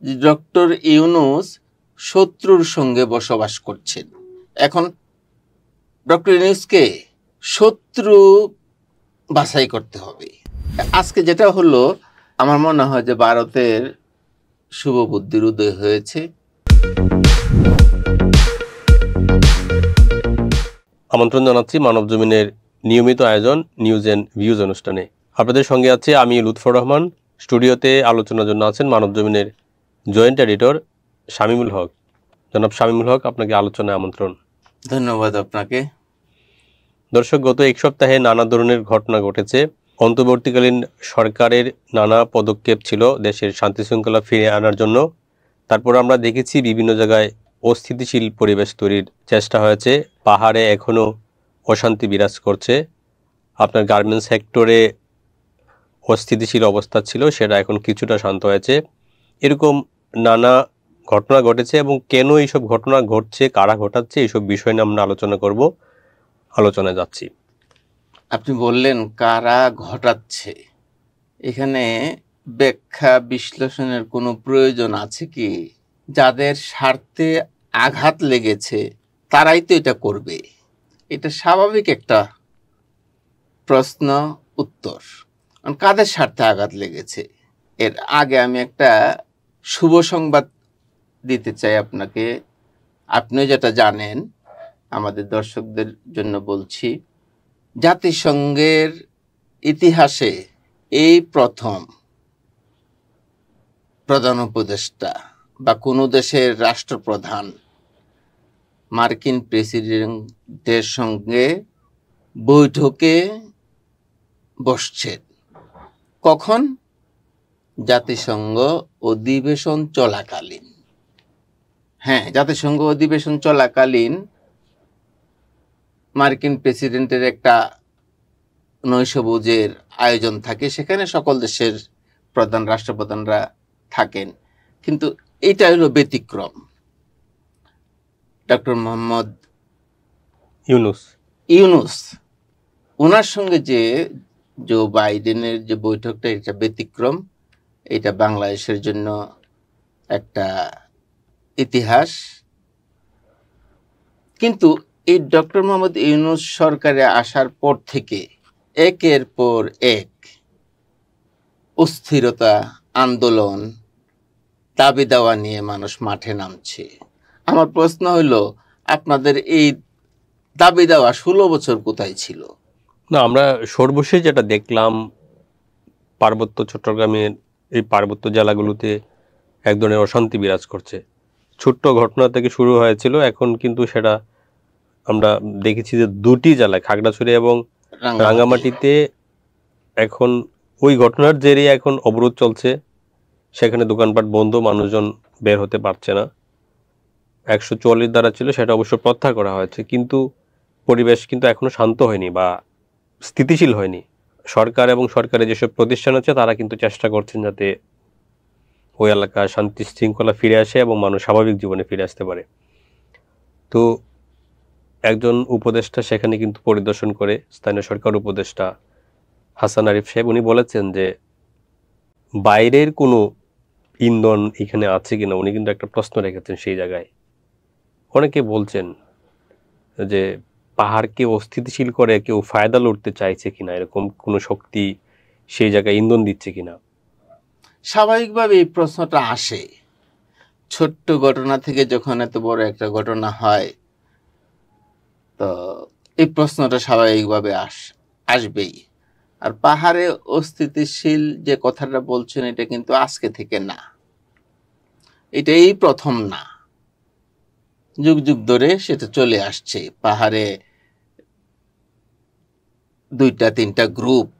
যে ডক্টর ইউনূস শত্রুর সঙ্গে বসবাস করছেন। এখন ডক্টর ইউনূসকে শত্রু বাছাই করতে হবে। আজকে যেটা হলো, আমার মনে হয় যে ভারতের শুভ বুদ্ধির উদয় হয়েছে। আমন্ত্রণ জানাচ্ছি মানব জমিনের নিয়মিত আয়োজন নিউজ অ্যান্ড ভিউজ অনুষ্ঠানে। আপনাদের সঙ্গে আছে আমি লুৎফর রহমান। স্টুডিওতে আলোচনার জন্য আছেন মানব জমিনের জয়েন্ট এডিটর শামীমুল হক। জনাব শামীমুল হক, আপনাকে আলোচনায় আমন্ত্রণ। ধন্যবাদ আপনাকে। দর্শক, গত এক সপ্তাহে নানা ধরনের ঘটনা ঘটেছে। অন্তর্বর্তীকালীন সরকারের নানা পদক্ষেপ ছিল দেশের শান্তি শৃঙ্খলা ফিরিয়ে আনার জন্য। তারপর আমরা দেখেছি বিভিন্ন জায়গায় অস্থিতিশীল পরিবেশ তৈরির চেষ্টা হয়েছে। পাহাড়ে এখনও অশান্তি বিরাজ করছে। আপনার গার্মেন্টস সেক্টরে অস্থিতিশীল অবস্থা ছিল, সেটা এখন কিছুটা শান্ত হয়েছে। এরকম নানা ঘটনা ঘটেছে এবং কেন এইসব ঘটনা ঘটছে, কারা ঘটাচ্ছে, এইসব বিষয় নিয়ে আমরা আলোচনা করব। আলোচনায় যাচ্ছি। আপনি বললেন কারা ঘটাচ্ছে, এখানে ব্যাখ্যা বিশ্লেষণের কোনো প্রয়োজন আছে কি? যাদের স্বার্থে আঘাত লেগেছে তারাই তো এটা করবে, এটা স্বাভাবিক একটা প্রশ্ন উত্তর। কাদের স্বার্থে আঘাত লেগেছে? এর আগে আমি একটা শুভ সংবাদ দিতে চাই আপনাকে। আপনি যেটা জানেন, আমাদের দর্শকদের জন্য বলছি, জাতিসংঘের ইতিহাসে এই প্রথম প্রধান উপদেষ্টা বা কোনো দেশের রাষ্ট্রপ্রধান মার্কিন প্রেসিডেন্টের সঙ্গে বৈঠকে বসছেন। কখন? জাতিসংঘ অধিবেশন চলাকালীন। হ্যাঁ, জাতিসংঘ অধিবেশন চলাকালীন মার্কিন প্রেসিডেন্টের একটা নৈশভোজের আয়োজন থাকে, সেখানে সকল দেশের প্রধান রাষ্ট্রপ্রধানরা থাকেন। কিন্তু এটা হলো ব্যতিক্রম। ডক্টর মোহাম্মদ ইউনূস ওনার সঙ্গে যে জো বাইডেনের যে বৈঠকটা, এটা ব্যতিক্রম। এটা বাংলাদেশের জন্য একটা ইতিহাস। কিন্তু এই ডক্টর মোহাম্মদ ইউনূস সরকারে আসার পর থেকে একের পর এক অস্থিরতা, আন্দোলন, দাবি দাওয়া নিয়ে মানুষ মাঠে নামছে। আমার প্রশ্ন হলো, আপনাদের এই দাবি দেওয়া 16 বছর কোথায় ছিল? না, আমরা সর্বশেষ যেটা দেখলাম, পার্বত্য চট্টগ্রামের এই পার্বত্য জেলাগুলোতে এক ধরনের অশান্তি বিরাজ করছে। ছোট্ট ঘটনা থেকে শুরু হয়েছিল, এখন কিন্তু সেটা আমরা দেখেছি যে দুটি জেলায়, খাগড়াছড়ি এবং রাঙ্গামাটিতে, এখন ওই ঘটনার জেরে এখন অবরোধ চলছে। সেখানে দোকানপাট বন্ধ, মানুষজন বের হতে পারছে না। 144 দ্বারা ছিল, সেটা অবশ্য প্রত্যাহার করা হয়েছে, কিন্তু পরিবেশ কিন্তু এখনো শান্ত হয়নি বা স্থিতিশীল হয়নি। সরকার এবং সরকারের যেসব প্রতিষ্ঠান আছে তারা কিন্তু চেষ্টা করছেন যাতে ওই এলাকায় শান্তি শৃঙ্খলা ফিরে আসে এবং মানুষ স্বাভাবিক জীবনে ফিরে আসতে পারে। তো একজন উপদেষ্টা সেখানে কিন্তু পরিদর্শন করে, স্থানীয় সরকার উপদেষ্টা হাসান আরিফ সাহেব, উনি বলেছেন যে বাইরের কোনো ইন্ধন এখানে আছে কিনা। উনি কিন্তু একটা প্রশ্ন রেখেছেন সেই জায়গায়। অনেকে বলছেন যে পাহাড়কে অস্থিতিশীল করে কেউ ফায়দা লড়তে চাইছে কিনা, এরকম কোনো শক্তি সেই জায়গায় ইন্ধন দিচ্ছে কিনা। স্বাভাবিকভাবে এই প্রশ্নটা আসে। ছোট্ট ঘটনা থেকে যখন এত বড় একটা ঘটনা হয়, তো এই প্রশ্নটা স্বাভাবিকভাবে আসবেই। আর পাহাড়ে অস্থিতিশীল যে কথাটা বলছেন, এটা কিন্তু আজকে থেকে না, এটা এই প্রথম না, যুগ যুগ ধরে সেটা চলে আসছে। পাহাড়ে দুইটা তিনটা গ্রুপ,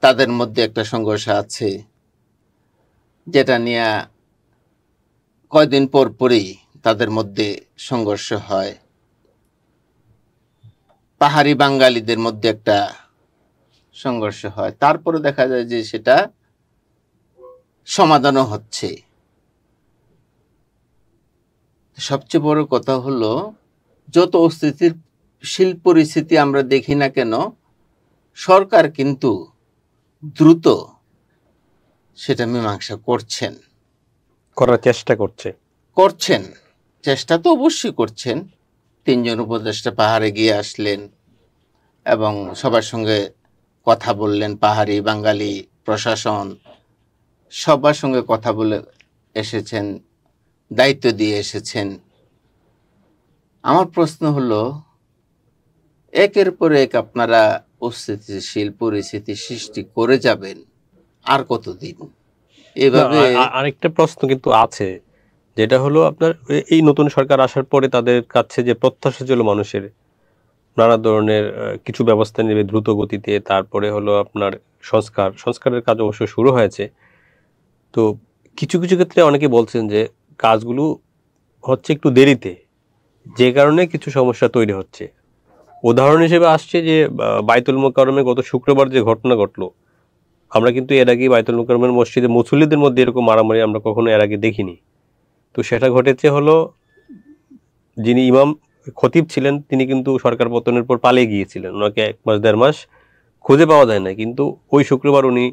তাদের মধ্যে একটা সংঘর্ষ আছে, যেটা নিয়ে কয়দিন পর পরই তাদের মধ্যে সংঘর্ষ হয়। পাহাড়ি বাঙালিদের মধ্যে একটা সংঘর্ষ হয়, তারপরে দেখা যায় যে সেটা সমাধানও হচ্ছে। সবচেয়ে বড় কথা হলো, যত অস্থিতিশীল পরিস্থিতি আমরা দেখি না কেন, সরকার কিন্তু দ্রুত সেটা মীমাংসা করছেন। করার চেষ্টা করছেন, চেষ্টা তো অবশ্যই করছেন। 3 জন উপদেষ্টা পাহাড়ে গিয়ে আসলেন এবং সবার সঙ্গে কথা বললেন, পাহাড়ি বাঙালি প্রশাসন সবার সঙ্গে কথা বলে এসেছেন, দায়িত্ব দিয়ে এসেছেন। আমার প্রশ্ন হলো, একের পর এক আপনারা অস্থিতিশীল পরিস্থিতি সৃষ্টি করে যাবেন আর কতদিন এভাবে? আরেকটা প্রশ্ন কিন্তু আছে, যেটা হলো আপনার এই নতুন সরকার আসার পরে তাদের কাছে যে প্রত্যাশা ছিল মানুষের, নানা ধরনের কিছু ব্যবস্থা নেবে দ্রুত গতিতে, তারপরে হলো আপনার সংস্কারের কাজ অবশ্য শুরু হয়েছে। তো কিছু কিছু ক্ষেত্রে অনেকে বলছেন যে কাজগুলো হচ্ছে একটু দেরিতে, যে কারণে কিছু সমস্যা তৈরি হচ্ছে। উদাহরণ হিসেবে আসছে যে বাইতুল মোকাররমে গত শুক্রবার যে ঘটনা ঘটলো, আমরা কিন্তু এর আগে বাইতুল মোকাররমের মসজিদে মুসল্লিদের মধ্যে এরকম মারামারি আমরা কখনো এর আগে দেখিনি। তো সেটা ঘটেছে হলো, যিনি ইমাম খতিব ছিলেন তিনি কিন্তু সরকার পতনের পর পালিয়ে গিয়েছিলেন, ওনাকে 1 মাস 1.5 মাস খুঁজে পাওয়া যায় না, কিন্তু ওই শুক্রবার উনি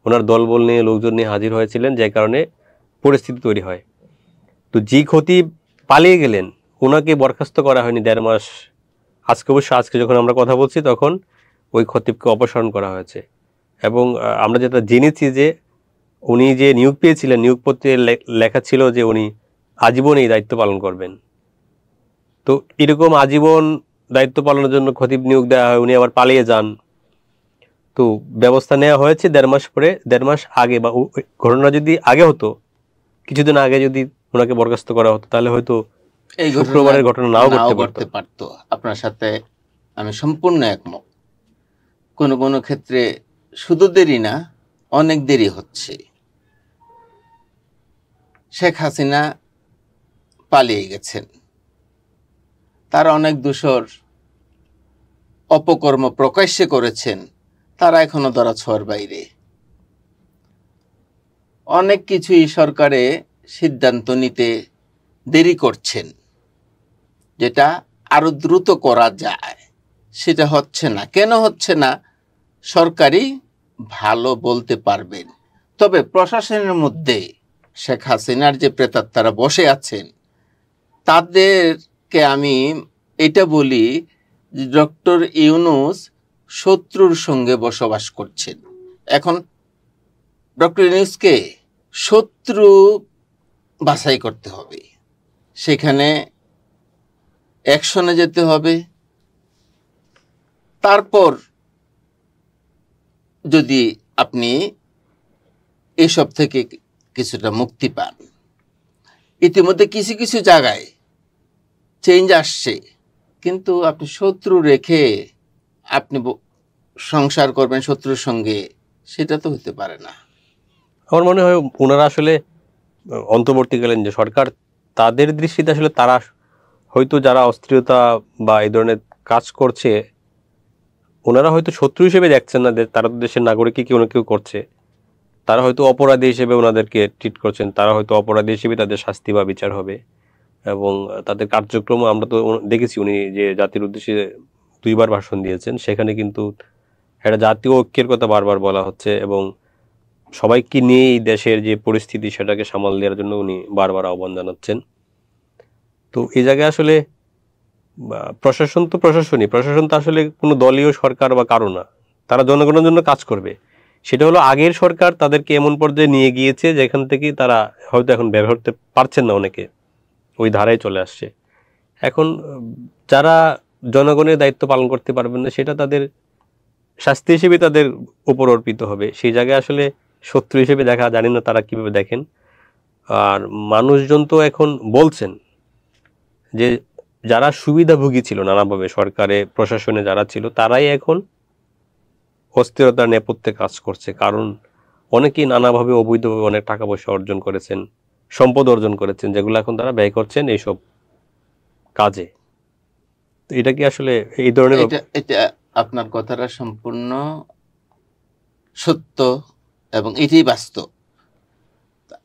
ওনার দলবল নিয়ে লোকজন নিয়ে হাজির হয়েছিলেন, যে কারণে পরিস্থিতি তৈরি হয়। তো যে খতিব পালিয়ে গেলেন ওনাকে বরখাস্ত করা হয়নি 1.5 মাস। আজকে যখন আমরা কথা বলছি তখন ওই খতিবকে অপসারণ করা হয়েছে। এবং আমরা যেটা জেনেছি যে উনি যে নিয়োগ পেয়েছিলেন, নিয়োগপত্রে লেখা ছিল যে উনি আজীবন এই দায়িত্ব পালন করবেন। তো এরকম আজীবন দায়িত্ব পালনের জন্য খতিব নিয়োগ দেওয়া হয়, উনি আবার পালিয়ে যান। তো ব্যবস্থা নেওয়া হয়েছে 1.5 মাস পরে, 1.5 মাস আগে, বা ঘটনা যদি আগে হতো, কিছুদিন আগে যদি ওনাকে বরখাস্ত করা হতো, তাহলে হয়তো এই শুক্রবারের ঘটনা নাও ঘটতে পারতো। আপনার সাথে আমি সম্পূর্ণ একমত। কোনো কোনো ক্ষেত্রে শুধু দেরি না, অনেক দেরি হচ্ছে। শেখ হাসিনা পালিয়ে গেছেন, তারা অনেক দূষর অপকর্ম প্রকাশ্যে করেছেন, তারা এখনো ধরা ছোঁয়ার বাইরে। অনেক কিছুই সরকারে সিদ্ধান্ত নিতে দেরি করছেন, যেটা আরো দ্রুত করা যায়, সেটা হচ্ছে না। কেন হচ্ছে না সরকারই ভালো বলতে পারবেন। তবে প্রশাসনের মধ্যে শেখ হাসিনার যে প্রেতাত্মারা বসে আছেন, তাদেরকে আমি এটা বলি যে ডক্টর ইউনূস শত্রুর সঙ্গে বসবাস করছেন। এখন ডক্টর ইউনূসকে শত্রু বাছাই করতে হবে, সেখানে অ্যাকশনে যেতে হবে। তারপর যদি আপনি এসব থেকে কিছুটা মুক্তি পান। ইতিমধ্যে কিছু কিছু জায়গায় চেঞ্জ আসছে, কিন্তু আপনি শত্রু রেখে আপনি সংসার করবেন শত্রুর সঙ্গে, সেটা তো হতে পারে না। আমার মনে হয় ওনারা আসলে অন্তর্বর্তীকালীন যে সরকার, তাদের দৃষ্টিতে আসলে তারা হয়তো যারা অস্থিরতা বা এই ধরনের কাজ করছে, ওনারা হয়তো শত্রু হিসেবে দেখছেন না, তারা তো দেশের নাগরিককে কেউ না কেউ করছে, তারা হয়তো অপরাধী হিসেবে ওনাদেরকে ট্রিট করছেন, তারা হয়তো অপরাধী হিসেবে তাদের শাস্তি বা বিচার হবে। এবং তাদের কার্যক্রম আমরা তো দেখেছি, উনি যে জাতির উদ্দেশ্যে 2 বার ভাষণ দিয়েছেন, সেখানে কিন্তু একটা জাতীয় ঐক্যের কথা বারবার বলা হচ্ছে, এবং সবাইকে নিয়ে এই দেশের যে পরিস্থিতি সেটাকে সামাল দেওয়ার জন্য উনি বারবার আহ্বান জানাচ্ছেন। তো এই জায়গায় আসলে প্রশাসন তো প্রশাসন তো আসলে কোনো দলীয় সরকার বা কারো না, তারা জনগণের জন্য কাজ করবে। সেটা হলো আগের সরকার তাদেরকে এমন পর্যায়ে নিয়ে গিয়েছে যেখান থেকে তারা হয়তো এখন ব্যবহার করতে পারছেন না, অনেকে ওই ধারায় চলে আসছে। এখন যারা জনগণের দায়িত্ব পালন করতে পারবেন না, সেটা তাদের শাস্তি হিসেবে তাদের উপর অর্পিত হবে। সেই জায়গায় আসলে শত্রু হিসেবে দেখা, জানি না তারা কিভাবে দেখেন। আর মানুষজন তো এখন বলছেন যে যারা সুবিধাভোগী ছিল নানাভাবে সরকারে প্রশাসনে যারা ছিল, তারাই এখন অস্থিরতার নেপথ্যে কাজ করছে। কারণ অনেকেই নানাভাবে অবৈধভাবে অনেক টাকা পয়সা অর্জন করেছেন, সম্পদ অর্জন করেছেন, যেগুলো এখন তারা ব্যয় করছেন এইসব কাজে। তো এটা কি আসলে এই ধরনের? এটা আপনার কথাটা সম্পূর্ণ সত্য এবং এটাই বাস্তব।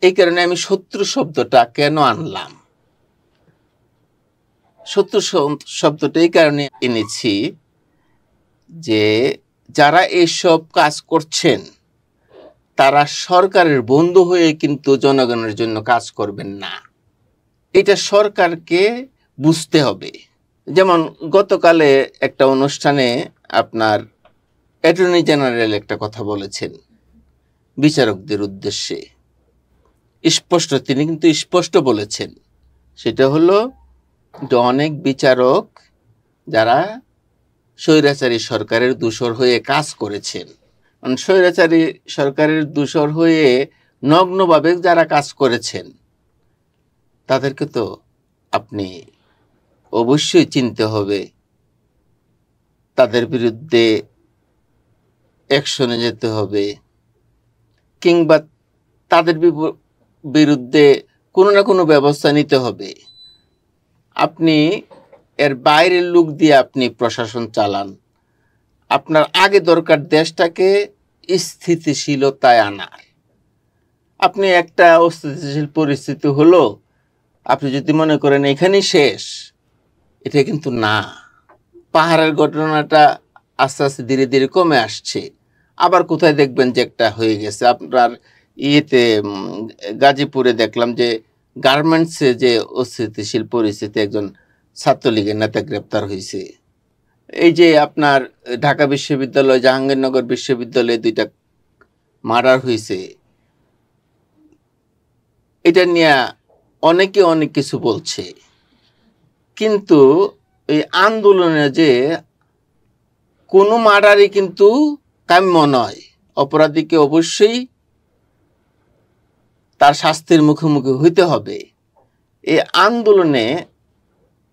এই কারণে আমি শত্রু শব্দটা কেন আনলাম, শত্রু শব্দটা এই কারণে এনেছি যে যারা এইসব কাজ করছেন তারা সরকারের বন্ধু হয়ে কিন্তু জনগণের জন্য কাজ করবেন না। এটা সরকারকে বুঝতে হবে। যেমন গতকালে একটা অনুষ্ঠানে আপনার অ্যাটর্নি জেনারেল একটা কথা বলেছেন বিচারকদের উদ্দেশ্যে, তিনি কিন্তু স্পষ্ট বলেছেন, সেটা হলো যে অনেক বিচারক যারা স্বৈরাচারী সরকারের দূষর হয়ে কাজ করেছেন, স্বৈরাচারী সরকারের দূষর হয়ে নগ্নভাবে যারা কাজ করেছেন তাদেরকে তো আপনি অবশ্যই চিনতে হবে, তাদের বিরুদ্ধে অ্যাকশনে যেতে হবে, কিংবা তাদের বিরুদ্ধে কোনো না কোনো ব্যবস্থা নিতে হবে। আপনি এর বাইরের লোক দিয়ে আপনি প্রশাসন চালান, আপনার আগে দরকার দেশটাকে স্থিতিশীলতায় আনার। আপনি একটা অস্থিতিশীল পরিস্থিতি হলো, আপনি যদি মনে করেন এখানেই শেষ, এটা কিন্তু না। পাহাড়ের ঘটনাটা আস্তে আস্তে ধীরে ধীরে কমে আসছে, আবার কোথায় দেখবেন যে একটা হয়ে গেছে। আপনার ইয়েতে গাজীপুরে দেখলাম যে গার্মেন্টসে যে অস্থিতিশীল পরিস্থিতি, একজন ছাত্রলীগের নেতা গ্রেপ্তার হয়েছে। এই যে আপনার ঢাকা বিশ্ববিদ্যালয়, জাহাঙ্গীরনগর বিশ্ববিদ্যালয়ে 2টা মার্ডার হয়েছে, এটা নিয়ে অনেকে অনেক কিছু বলছে, কিন্তু এই আন্দোলনে যে কোনো মার্ডারই কিন্তু কাম্য নয়। অপরাধীকে অবশ্যই তার শাস্তির মুখোমুখি হইতে হবে। এই আন্দোলনে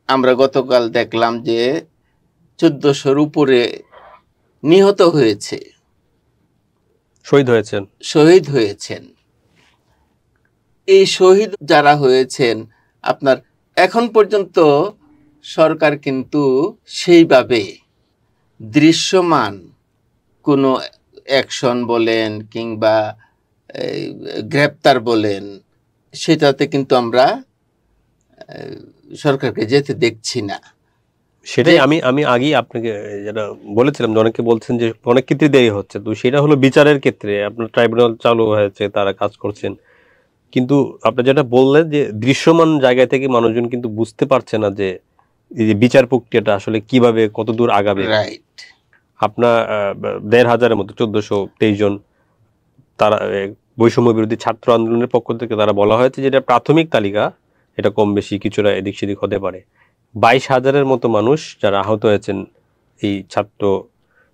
আমরা গতকাল দেখলাম যে 1400-র উপরে নিহত হয়েছে, শহীদ হয়েছেন। এই শহীদ যারা হয়েছেন, আপনার এখন পর্যন্ত সরকার কিন্তু সেইভাবে দৃশ্যমান কোনো অ্যাকশন বলেন কিংবা গ্রেপ্তার বলেন, সেটাতে কিন্তু আমরা সরকারকে যেতে দেখছি না। সেটাই আমি আগেই আপনাকে যেটা বলেছিলাম যে অনেকে বলছেন যে অনেক ক্ষেত্রে দেরি হচ্ছে, তো সেটা হলো বিচারের ক্ষেত্রে আপনার ট্রাইব্যুনাল চালু হয়েছে, তারা কাজ করছেন, কিন্তু আপনি যেটা বললেন যে দৃশ্যমান জায়গা থেকে মানুষজন কিন্তু বুঝতে পারছে না যে এই যে বিচার প্রক্রিয়াটা আসলে কিভাবে কতদূর আগাবে। রাইট। আপনার 1500-এর মতো 1423 জন তারা বৈষম্য বিরোধী ছাত্র আন্দোলনের পক্ষ থেকে তারা বলা হয়েছে যেটা প্রাথমিক তালিকা, এটা কম বেশি কিছুটা এদিক সেদিক হতে পারে। 22,000-এর মতো মানুষ যারা আহত হয়েছেন এই ছাত্র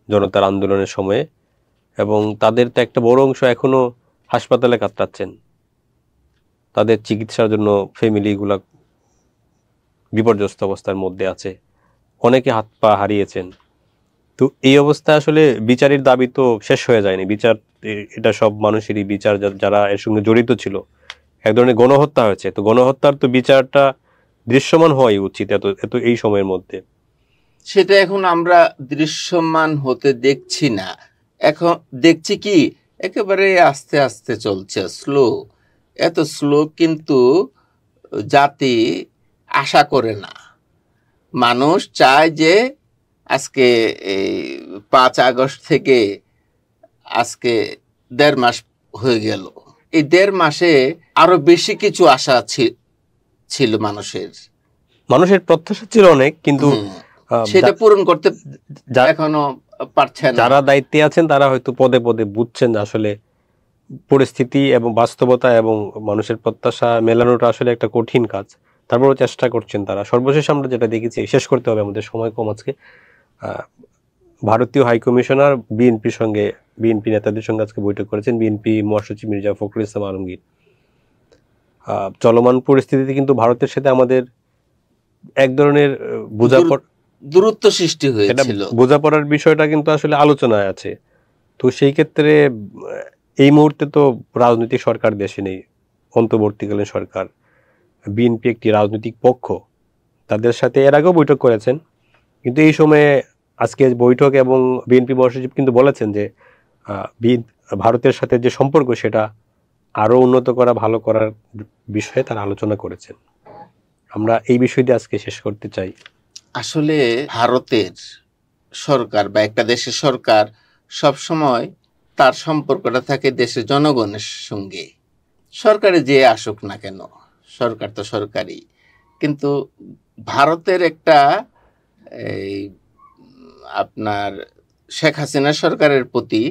জনতার আন্দোলনের সময়ে, এবং তাদের তো একটা বড় অংশ এখনো হাসপাতালে কাতরাচ্ছেন, তাদের চিকিৎসার জন্য ফ্যামিলিগুলা বিপর্যস্ত অবস্থার মধ্যে আছে, অনেকে হাত পা হারিয়েছেন। তো এই অবস্থায় আসলে বিচারের দাবি তো শেষ হয়ে যায়নি। বিচার, এটা সব মানুষেরই বিচার যারা এর সঙ্গে জড়িত ছিল। এক ধরনের গণহত্যা হয়েছে, তো গণহত্যার তো বিচারটা দৃশ্যমান হওয়াই উচিত এত এই সময়ের মধ্যে। সেটা এখন আমরা দৃশ্যমান হতে দেখছি না। এখন দেখছি কি একেবারে আস্তে আস্তে চলছে, স্লো। এত স্লো কিন্তু জাতি আশা করে না। মানুষ চায় যে আজকে এই 5 আগস্ট থেকে আজকে 1.5 মাস হয়ে গেল, এই 1.5 মাসে আরো বেশি কিছু আশা ছিল মানুষের প্রত্যাশা ছিল অনেক, কিন্তু সেটা পূরণ করতে এখনো পারছে না। যারা দায়িত্বে আছেন তারা হয়তো পদে পদে বুঝছেন আসলে পরিস্থিতি এবং বাস্তবতা এবং মানুষের প্রত্যাশা মেলানোটা আসলে একটা কঠিন কাজ, তারপরও চেষ্টা করছেন তারা। সর্বশেষ আমরা যেটা দেখেছি, শেষ করতে হবে, আমাদের সময় কম আজকে, ভারতীয় হাইকমিশনার বিএনপি নেতাদের সঙ্গে আজকে বৈঠক করেছেন বিএনপি মহাসচিব মির্জা ফখরুল ইসলাম আলমগীর। চলমান পরিস্থিতিতে কিন্তু ভারতের সাথে আমাদের এক ধরনের দূরত্ব সৃষ্টি হয়েছিল, বোঝাপড়ার বিষয়টা কিন্তু আসলে আলোচনায় আছে। তো সেই ক্ষেত্রে এই মুহূর্তে তো রাজনৈতিক সরকার দেশে নেই, অন্তর্বর্তীকালীন সরকার, বিএনপি একটি রাজনৈতিক পক্ষ, তাদের সাথে এর আগেও বৈঠক করেছেন, কিন্তু এই সময়ে আজকে বৈঠক এবং বিএনপি মহাসচিব কিন্তু বলেছেন যে ভারতের সাথে যে সম্পর্ক সেটা আরো উন্নত করা, ভালো করার বিষয়ে তারা আলোচনা করেছেন। আমরা এই বিষয়টি আজকে শেষ করতে চাই। আসলে ভারতের সরকার বা একটা দেশের সরকার সবসময় তার সম্পর্কটা থাকে দেশের জনগণের সঙ্গে। সরকারে যে আসুক না কেন, সরকার তো সরকারি, কিন্তু ভারতের একটা এই আপনার শেখ হাসিনা সরকারের প্রতি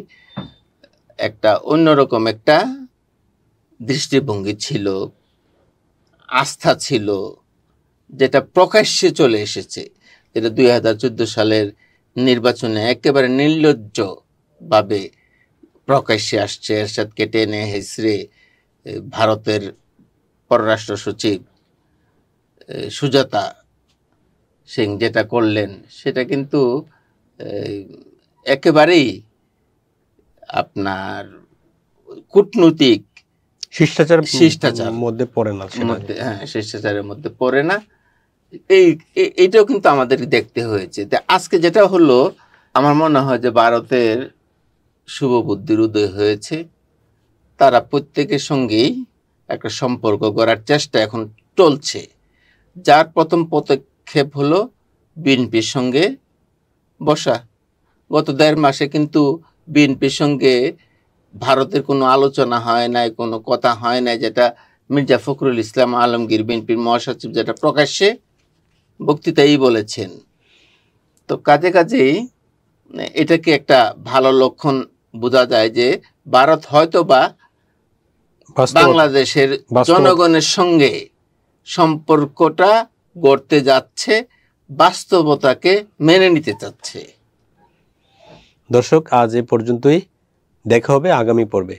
একটা অন্যরকম একটা দৃষ্টিভঙ্গি ছিল, আস্থা ছিল, যেটা প্রকাশ্যে চলে এসেছে, যেটা 2014 সালের নির্বাচনে একেবারে নির্লজ্জভাবে প্রকাশ্যে আসছে। এরশাদকে টেনে হেসড়ে ভারতের পররাষ্ট্র সচিব সুজাতা সিং যেটা করলেন, সেটা কিন্তু একেবারেই আপনার কূটনৈতিক শিষ্টাচার মধ্যে পড়ে না, হ্যাঁ, শিষ্টাচারের মধ্যে পড়ে না। এইটাও কিন্তু আমাদের দেখতে হয়েছে। আজকে যেটা হলো, আমার মনে হয় যে ভারতের শুভ বুদ্ধির উদয় হয়েছে। তারা প্রত্যেকের সঙ্গেই একটা সম্পর্ক গড়ার চেষ্টা এখন চলছে। যার প্রথম পদক্ষেপ হলো বিএনপির সঙ্গে বসা। গত 1.5 মাসে কিন্তু বিএনপির সঙ্গে ভারতের কোনো আলোচনা হয় নাই, কোনো কথা হয় নাই, যেটা মির্জা ফখরুল ইসলাম আলমগীর বিএনপির মহাসচিব যেটা প্রকাশ্যে বক্তৃতাই বলেছেন। তো কাজেই এটাকে একটা ভালো লক্ষণ বোঝা যায় যে ভারত হয়তো বা বাংলাদেশের জনগণের সঙ্গে সম্পর্কটা গড়তে যাচ্ছে, বাস্তবতাকে মেনে নিতে চাচ্ছে। দর্শক, আজ এ পর্যন্তই, দেখা হবে আগামী পর্বে।